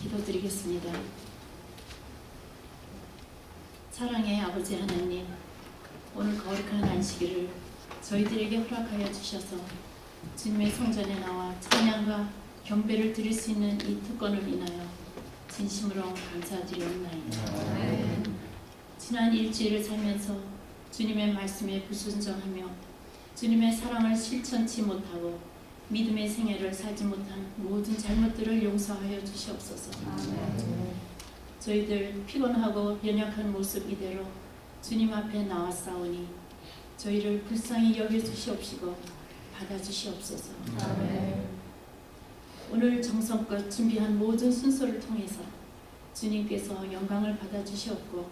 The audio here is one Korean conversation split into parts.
기도드리겠습니다. 사랑의 아버지 하나님, 오늘 거룩한 안식일을 저희들에게 허락하여 주셔서 주님의 성전에 나와 찬양과 경배를 드릴 수 있는 이 특권을 인하여 진심으로 감사드리옵나이다. 지난 일주일을 살면서 주님의 말씀에 불순종하며 주님의 사랑을 실천치 못하고 믿음의 생애를 살지 못한 모든 잘못들을 용서하여 주시옵소서. 저희들 피곤하고 연약한 모습 이대로 주님 앞에 나왔사오니 저희를 불쌍히 여겨주시옵시고 받아주시옵소서. 오늘 정성껏 준비한 모든 순서를 통해서 주님께서 영광을 받아주시옵고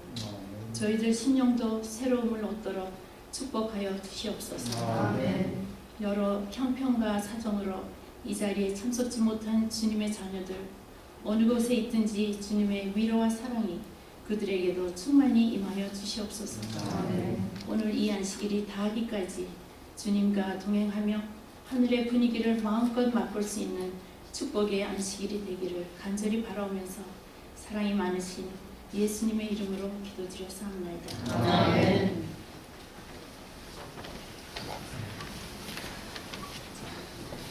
저희들 심령도 새로움을 얻도록 축복하여 주시옵소서. 여러 형편과 사정으로 이 자리에 참석지 못한 주님의 자녀들, 어느 곳에 있든지 주님의 위로와 사랑이 그들에게도 충만히 임하여 주시옵소서. 오늘 이 안식일이 다하기까지 주님과 동행하며 하늘의 분위기를 마음껏 맛볼 수 있는 축복의 안식일이 되기를 간절히 바라오면서 사랑이 많으신 예수님의 이름으로 기도드렸사옵나이다. 아멘.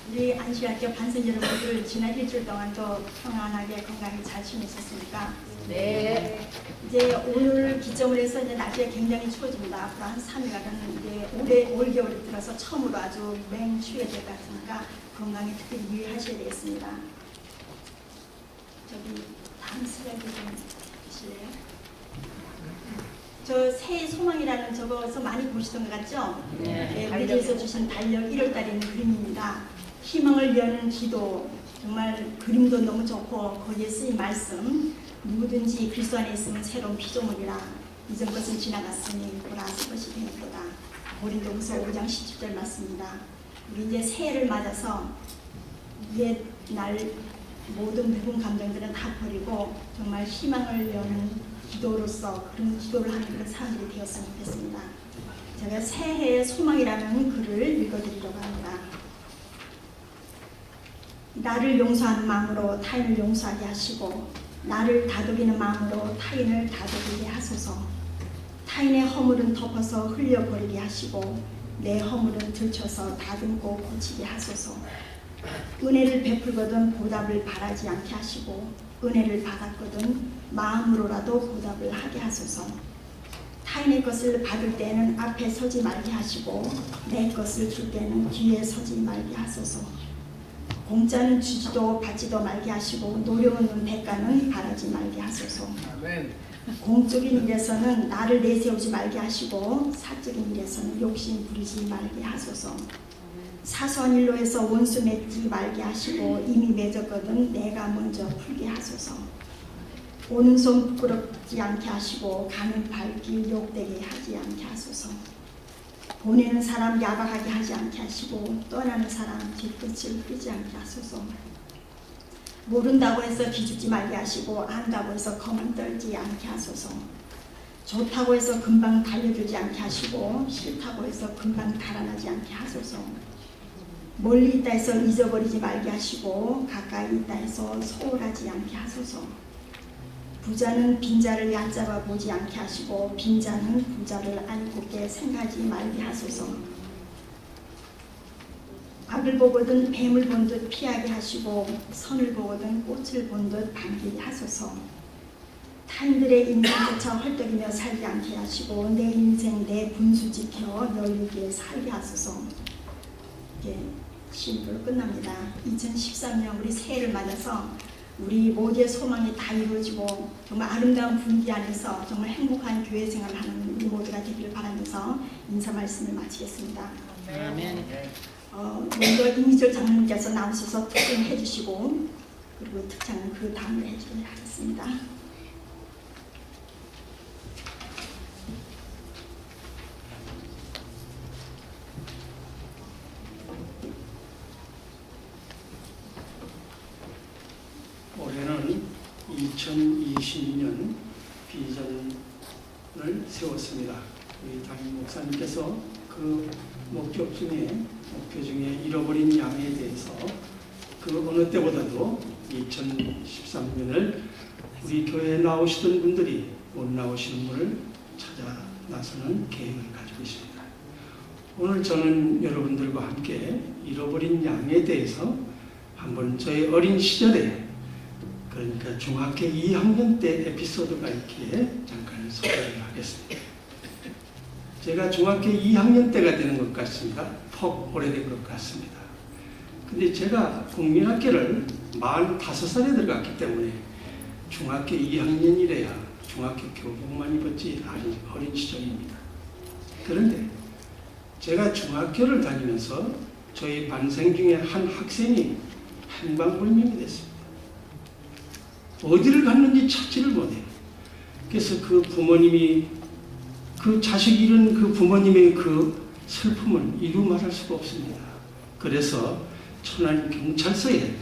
우리 안식학교 반생 여러분들 지난 일주일 동안도 평안하게 건강히 잘 지내셨습니까? 네. 이제 오늘 기점으로 해서 이제 날씨가 굉장히 추워집니다. 앞으로 한 3일간은 이제 올 겨울에 들어서 처음으로 아주 맹추위가 될 것 같으니까 건강에 특별히 유의하셔야 되겠습니다. 저기 다음 슬라이드 좀 보실래요? 저 새해 소망이라는 저거서 많이 보시던 것 같죠? 네. 무대에서 주신 달력 1월달에 있는 그림입니다. 희망을 여는 기도, 정말 그림도 너무 좋고 거기에 쓰인 말씀, 누구든지 그리스도 안에 있으면 새로운 피조물이라 이전 것은 지나갔으니 보라 새 것이 되었도다. 고린도후서 5장 17절 말씀입니다. 우리 이제 새해를 맞아서 옛날 모든 배분 감정들은 다 버리고 정말 희망을 여는 기도로서 그런 기도를 하는 그런 사람들이 되었으면 좋겠습니다. 제가 새해의 소망이라는 글을 읽어드리려고 합니다. 나를 용서하는 마음으로 타인을 용서하게 하시고 나를 다독이는 마음으로 타인을 다독이게 하소서. 타인의 허물은 덮어서 흘려버리게 하시고 내 허물은 들춰서 다듬고 고치게 하소서. 은혜를 베풀거든 보답을 바라지 않게 하시고 은혜를 받았거든 마음으로라도 보답을 하게 하소서. 타인의 것을 받을 때는 앞에 서지 말게 하시고 내 것을 줄 때는 뒤에 서지 말게 하소서. 공짜는 주지도 받지도 말게 하시고 노력 없는 대가는 바라지 말게 하소서. 공적인 일에서는 나를 내세우지 말게 하시고 사적인 일에서는 욕심 부리지 말게 하소서. 사소한 일로 해서 원수 맺지 말게 하시고 이미 맺었거든 내가 먼저 풀게 하소서. 오는 손 부끄럽지 않게 하시고 가는 발길 욕되게 하지 않게 하소서. 보내는 사람 야박하게 하지 않게 하시고 떠나는 사람 뒤끝을 끄지 않게 하소서. 모른다고 해서 기죽지 말게 하시고 안다고 해서 거만 떨지 않게 하소서. 좋다고 해서 금방 달려들지 않게 하시고 싫다고 해서 금방 달아나지 않게 하소서. 멀리 있다 해서 잊어버리지 말게 하시고 가까이 있다 해서 소홀하지 않게 하소서. 부자는 빈자를 얕잡아 보지 않게 하시고 빈자는 부자를 안궂게 생각하지 말게 하소서. 악을 보거든 뱀을 본 듯 피하게 하시고 선을 보거든 꽃을 본 듯 반기게 하소서. 타인들의 인생조차 헐떡이며 살지 않게 하시고 내 인생 내 분수 지켜 널리게 살게 하소서. 예, 시인으로 끝납니다. 2013년 우리 새해를 맞아서 우리 모두의 소망이 다 이루어지고 정말 아름다운 분위기 안에서 정말 행복한 교회 생활을 하는 우리 모두가 되기를 바라면서 인사 말씀을 마치겠습니다. 아멘. 먼저 이미절 장로님께서 나오셔서 특징을 해주시고 그리고 특창은 그 다음에 해주도록 하겠습니다. 올해는 2022년 비전을 세웠습니다. 우리 담임 목사님께서 그 목표 중에 잃어버린 양에 대해서 그 어느 때보다도 2013년을 우리 교회에 나오시던 분들이 못 나오시는 분을 찾아 나서는 계획을 가지고 있습니다. 오늘 저는 여러분들과 함께 잃어버린 양에 대해서 한번 저의 어린 시절에, 그러니까 중학교 2학년 때 에피소드가 있기에 잠깐 소개를 하겠습니다. 제가 중학교 2학년 때가 되는 것 같습니다. 퍽 오래된 것 같습니다. 근데 제가 국민학교를 45살에 들어갔기 때문에 중학교 2학년이래야 중학교 교복만 입었지 어린 시절입니다. 그런데 제가 중학교를 다니면서 저희 반생 중에 한 학생이 행방불명이 됐습니다. 어디를 갔는지 찾지를 못해요. 그래서 그 부모님이, 그 자식 잃은 그 부모님의 그 슬픔을 이루 말할 수가 없습니다. 그래서 천안 경찰서에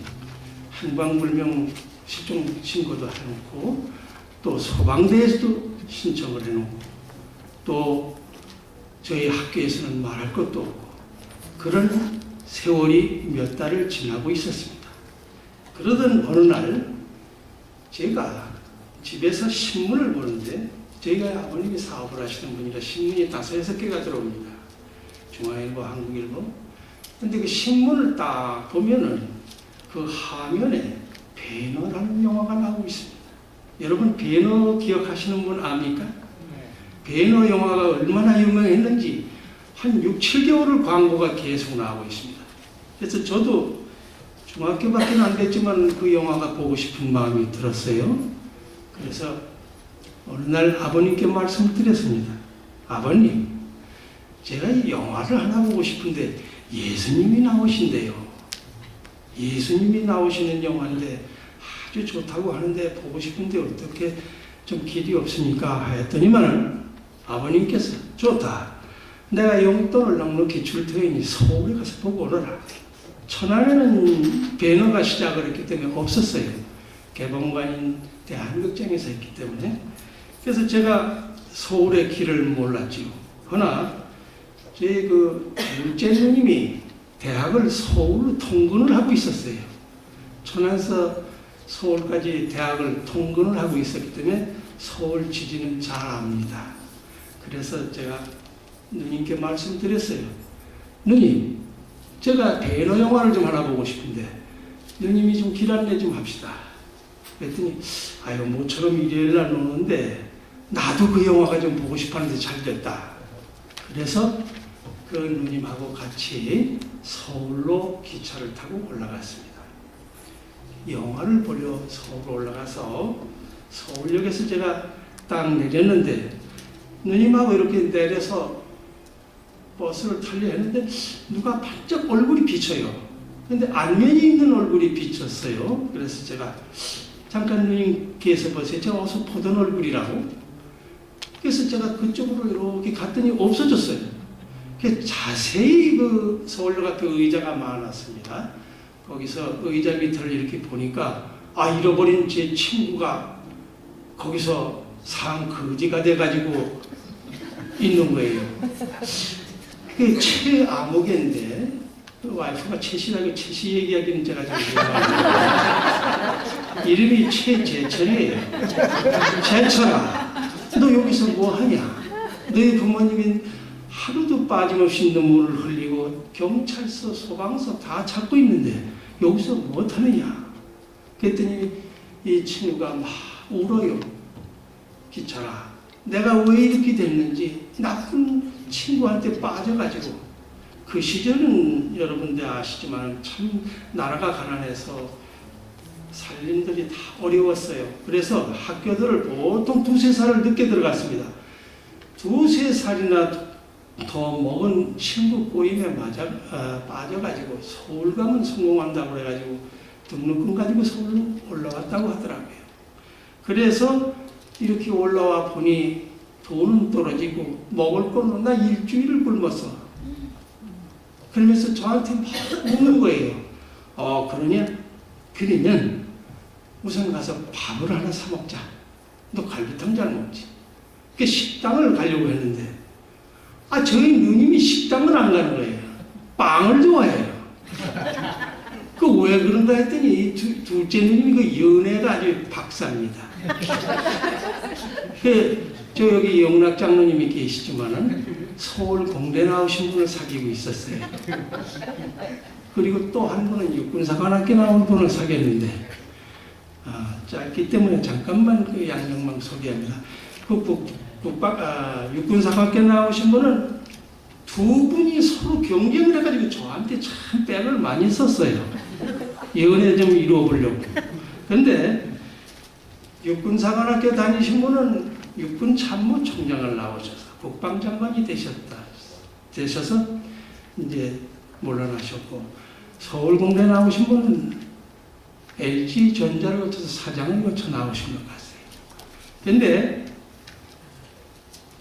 행방불명 실종 신고도 해놓고, 또 소방대에서도 신청을 해놓고, 또 저희 학교에서는 말할 것도 없고, 그런 세월이 몇 달을 지나고 있었습니다. 그러던 어느 날 제가 집에서 신문을 보는데, 저희가 아버님이 사업을 하시는 분이라 신문이 5-6개가 들어옵니다. 중앙일보, 한국일보. 근데 그 신문을 딱 보면은 그 화면에 배너라는 영화가 나오고 있습니다. 여러분 배너 기억하시는 분 압니까? 배너 영화가 얼마나 유명했는지 한 6-7개월을 광고가 계속 나오고 있습니다. 그래서 저도 중학교밖에 안 됐지만 그 영화가 보고 싶은 마음이 들었어요. 그래서 어느 날 아버님께 말씀을 드렸습니다. 아버님, 제가 이 영화를 하나 보고 싶은데 예수님이 나오신대요. 예수님이 나오시는 영화인데 아주 좋다고 하는데 보고 싶은데 어떻게 좀 길이 없습니까? 하였더니만 아버님께서 좋다. 내가 용돈을 넉넉히 줄 테니 서울에 가서 보고 오너라. 천안에는 배너가 시작을 했기 때문에 없었어요. 개봉관인 대한극장에서 했기 때문에. 그래서 제가 서울의 길을 몰랐지요. 그러나 제 그 둘째 누님이 대학을 서울로 통근을 하고 있었어요. 천안에서 서울까지 대학을 통근을 하고 있었기 때문에 서울 지지는 잘 압니다. 그래서 제가 누님께 말씀드렸어요. 누님, 제가 배너 영화를 좀 하나 보고 싶은데 누님이 좀 길 안내 좀 합시다. 그랬더니 아유 모처럼 일요일날 노는데 나도 그 영화가 좀 보고 싶었는데 잘 됐다. 그래서 그 누님하고 같이 서울로 기차를 타고 올라갔습니다. 영화를 보려 서울 올라가서 서울역에서 제가 딱 내렸는데 누님하고 이렇게 내려서 버스를 타려 했는데 누가 반짝 얼굴이 비쳐요. 근데 안면이 있는 얼굴이 비쳤어요. 그래서 제가 잠깐 누님께서 보세요. 제가 어서 보던 얼굴이라고. 그래서 제가 그쪽으로 이렇게 갔더니 없어졌어요. 그래서 자세히 그 서울역 앞에 의자가 많았습니다. 거기서 의자 밑을 이렇게 보니까 잃어버린 제 친구가 거기서 상거지가 돼가지고 있는 거예요. 그게 최아무개인데 와이프가 최씨라고 최씨 얘기하기는 제가 좀 좋아합니다. 이름이 최재철이에요. 재철아, 너 여기서 뭐 하냐? 너희 부모님이 하루도 빠짐없이 눈물을 흘리고 경찰서, 소방서 다 찾고 있는데 여기서 뭐 하느냐? 그랬더니 이 친구가 막 울어요. 기철아, 내가 왜 이렇게 됐는지 나쁜 친구한테 빠져가지고. 그 시절은 여러분들 아시지만 참 나라가 가난해서 살림들이 다 어려웠어요. 그래서 학교들을 보통 2-3살을 늦게 들어갔습니다. 2-3살이나 더 먹은 친구 꼬임에 빠져가지고 서울 가면 성공한다고 해가지고 등록금 가지고 서울로 올라왔다고 하더라고요. 그래서 이렇게 올라와 보니 돈은 떨어지고 먹을 거는 나 일주일을 굶었어. 그러면서 저한테 막 묻는 거예요. 그러면 우선 가서 밥을 하나 사 먹자. 너 갈비탕 잘 먹지. 그 식당을 가려고 했는데 저희 누님이 식당을 안 가는 거예요. 빵을 좋아해요. 그 왜 그런가 했더니 둘째 누님이 그 연애가 아주 박사입니다. 저 여기 영락 장로님이 계시지만은 서울 공대 나오신 분을 사귀고 있었어요. 그리고 또 한 분은 육군사관학교 나온 분을 사귀었는데, 짧기 때문에 잠깐만 그 양정만 소개합니다. 육군사관학교 나오신 분은 두 분이 서로 경쟁을 해가지고 저한테 참 백을 많이 썼어요. 연애 좀 이루어보려고. 근데 육군사관학교 다니신 분은 육군참모총장을 나오셔서 국방장관이 되셔서 이제 물러나셨고, 서울공대 나오신 분은 LG전자를 거쳐서 사장을 거쳐 나오신 것 같아요. 근데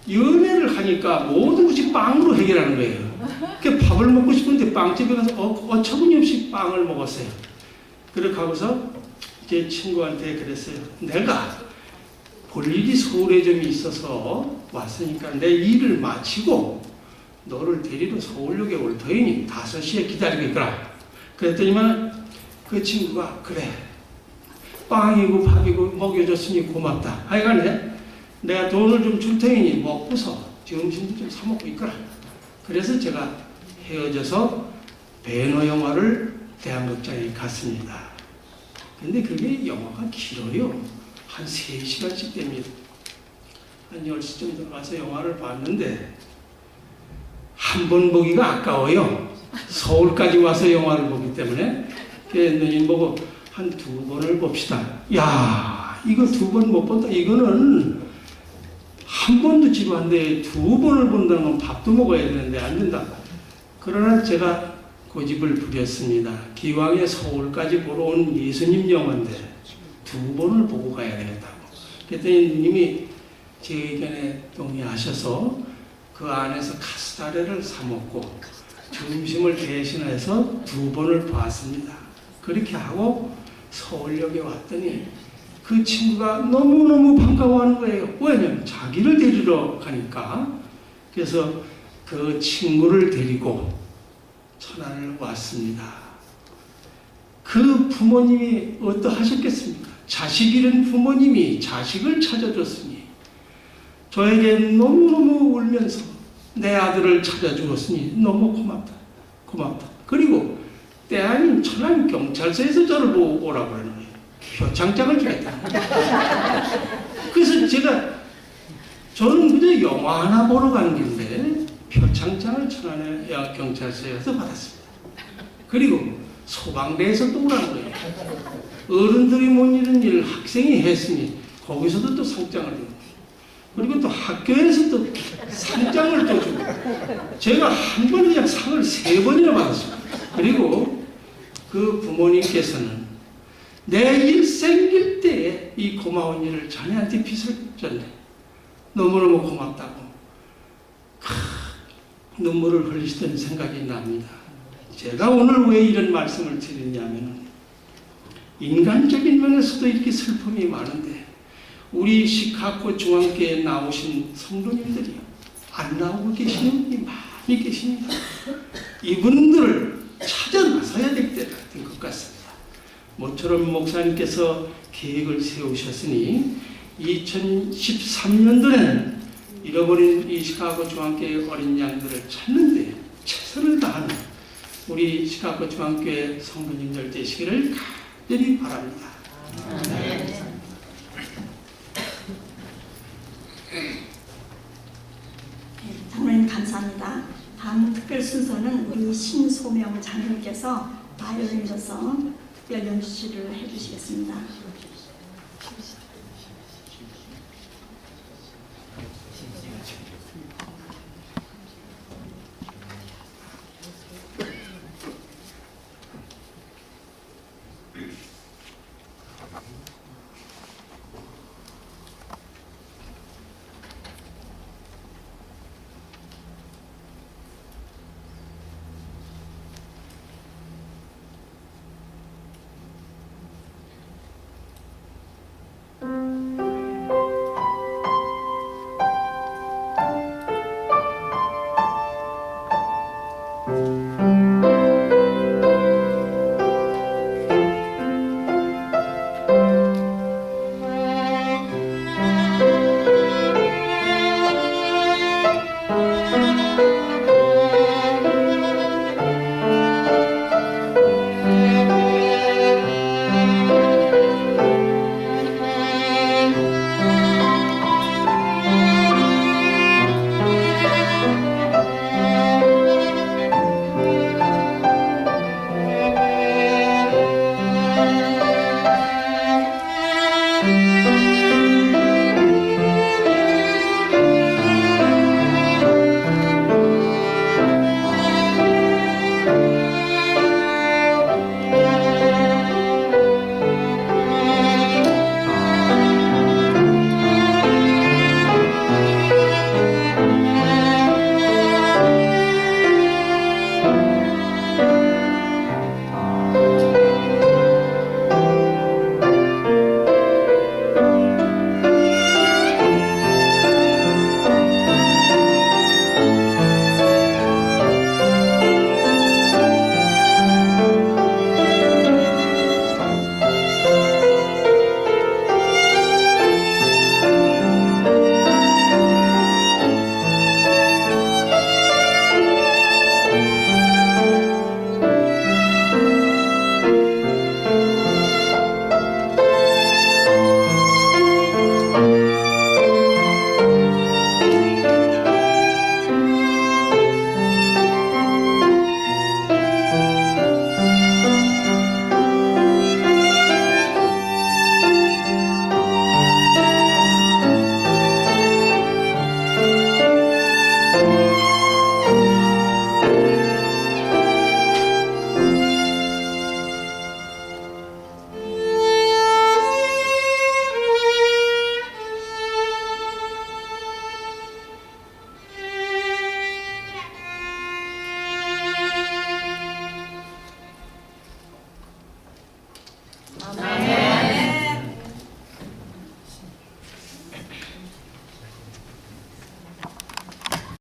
연애를 하니까 모든 것이 빵으로 해결하는 거예요. 그 밥을 먹고 싶은데 빵집에 가서 어처구니 없이 빵을 먹었어요. 그렇게 하고서 제 친구한테 그랬어요. 내가 볼 일이 서울에 좀 있어서 왔으니까 내 일을 마치고 너를 데리러 서울역에 올 터이니 5시에 기다리고 있거라. 그랬더니만 그 친구가 그래, 빵이고 밥이고 먹여줬으니 고맙다. 하여간에 내가 돈을 좀 줄 테니 먹고서 점심도 좀 사 먹고 있거라. 그래서 제가 헤어져서 배너 영화를 대한극장에 갔습니다. 근데 그게 영화가 길어요. 한 3시간씩 됩니다. 한 10시쯤 들어가서 영화를 봤는데 한 번 보기가 아까워요. 서울까지 와서 영화를 보기 때문에. 누님 보고 한 2번을 봅시다. 야, 이거 2번 못 본다. 이거는 한 번도 지루한데 2번을 본다는 건 밥도 먹어야 되는데 안 된다. 그러나 제가 고집을 부렸습니다. 기왕에 서울까지 보러 온 예수님 영화인데 2번을 보고 가야 되겠다고. 그랬더니 누님이 제 의견에 동의하셔서 그 안에서 카스타레를 사 먹고 점심을 대신해서 2번을 봤습니다. 그렇게 하고 서울역에 왔더니 그 친구가 너무너무 반가워하는 거예요. 왜냐면 자기를 데리러 가니까. 그래서 그 친구를 데리고 천안을 왔습니다. 그 부모님이 어떠하셨겠습니까? 자식 잃은 부모님이 자식을 찾아줬으니 저에게 너무너무 울면서 내 아들을 찾아주었으니 너무 고맙다. 고맙다. 그리고 때 아닌 천안 경찰서에서 저를 보고 오라고 그러는 거예요. 표창장을 주겠다. 그래서 저는 그저 영화 하나 보러 간 길인데 표창장을 천안의 경찰서에서 받았습니다. 그리고 소방대에서 또 오라는 거예요. 어른들이 못 이룬 일을 학생이 했으니 거기서도 또 상장을 주고, 그리고 또 학교에서 또 상장을 또 주고, 제가 한 번에 그냥 상을 3번이나 받았습니다. 그리고 그 부모님께서는 내 일 생길 때에 이 고마운 일을 자네한테 빚을 졌네. 너무너무 고맙다고 눈물을 흘리시던 생각이 납니다. 제가 오늘 왜 이런 말씀을 드리냐면 인간적인 면에서도 이렇게 슬픔이 많은데 우리 시카고 중앙교회에 나오신 성도님들이 안 나오고 계시는 분이 많이 계십니다. 이분들을 찾아 나서야 될 때가 된 것 같습니다. 모처럼 목사님께서 계획을 세우셨으니 2013년도에는 잃어버린 이 시카고 중앙교회 어린 양들을 찾는 데 최선을 다하는 우리 시카고 중앙교회 성도님들 되시기를 간절히 바랍니다. 장로님 감사합니다. 다음 특별 순서는 우리 신소명 장로님께서 바이올린으로서 특별 연주를 해주시겠습니다.